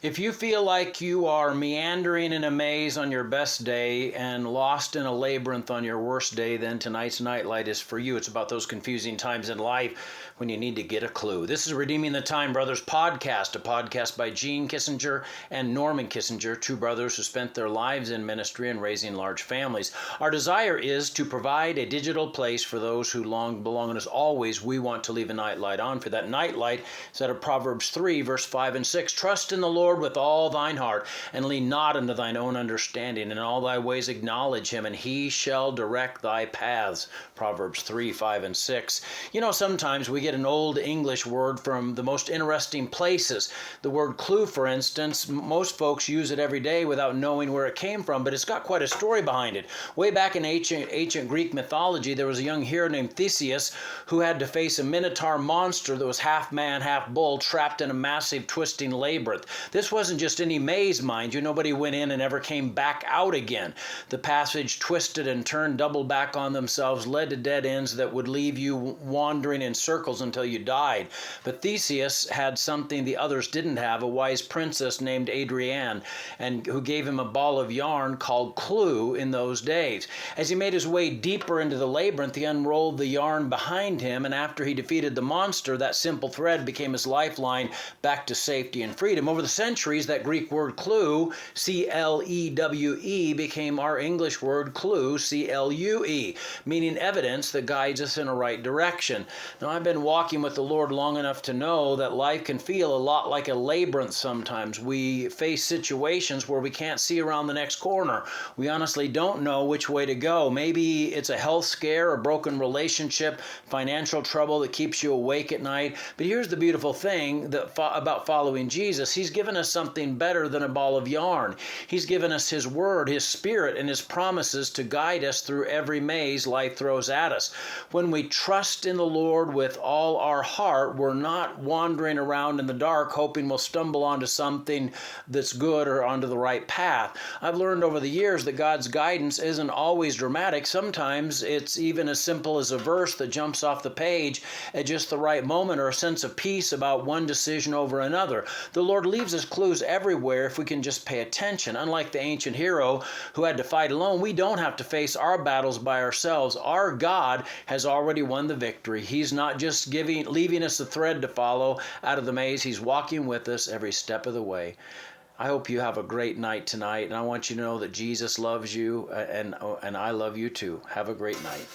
If you feel like you are meandering in a maze on your best day and lost in a labyrinth on your worst day, then tonight's Nightlight is for you. It's about those confusing times in life when you need to get a clue. This is Redeeming the Time Brothers podcast, a podcast by Gene Kissinger and Norman Kissinger, two brothers who spent their lives in ministry and raising large families. Our desire is to provide a digital place for those who long belong, and as always, we want to leave a nightlight on. For that nightlight is out of Proverbs 3, verse 5 and 6. Trust in the Lord with all thine heart, and lean not unto thine own understanding. In all thy ways acknowledge him, and he shall direct thy paths. Proverbs 3, 5, and 6. You know, sometimes we get an old English word from the most interesting places. The word clue, for instance, most folks use it every day without knowing where it came from, but it's got quite a story behind it. Way back in ancient Greek mythology, there was a young hero named Theseus who had to face a minotaur monster that was half man, half bull, trapped in a massive twisting labyrinth. This wasn't just any maze, mind you. Nobody went in and ever came back out again. The passage twisted and turned, doubled back on themselves, led to dead ends that would leave you wandering in circles until you died. But Theseus had something the others didn't have, a wise princess named Adrienne, and who gave him a ball of yarn called clue in those days. As he made his way deeper into the labyrinth, he unrolled the yarn behind him, and after he defeated the monster, that simple thread became his lifeline back to safety and freedom. Over the centuries, that Greek word clue, C-L-E-W-E, became our English word clue, C-L-U-E, meaning evidence that guides us in a right direction. Now, I've been walking with the Lord long enough to know that life can feel a lot like a labyrinth sometimes. We face situations where we can't see around the next corner. We honestly don't know which way to go. Maybe it's a health scare, a broken relationship, financial trouble that keeps you awake at night. But here's the beautiful thing about following Jesus. He's given us something better than a ball of yarn. He's given us his word, his spirit, and his promises to guide us through every maze life throws at us. When we trust in the Lord with all our heart, we're not wandering around in the dark hoping we'll stumble onto something that's good or onto the right path. I've learned over the years that God's guidance isn't always dramatic. Sometimes it's even as simple as a verse that jumps off the page at just the right moment, or a sense of peace about one decision over another. The Lord leaves us clues everywhere if we can just pay attention. Unlike the ancient hero who had to fight alone, we don't have to face our battles by ourselves. Our God has already won the victory. He's not just leaving us a thread to follow out of the maze. He's walking with us every step of the way. I hope you have a great night tonight, and I want you to know that Jesus loves you, and I love you too. Have a great night.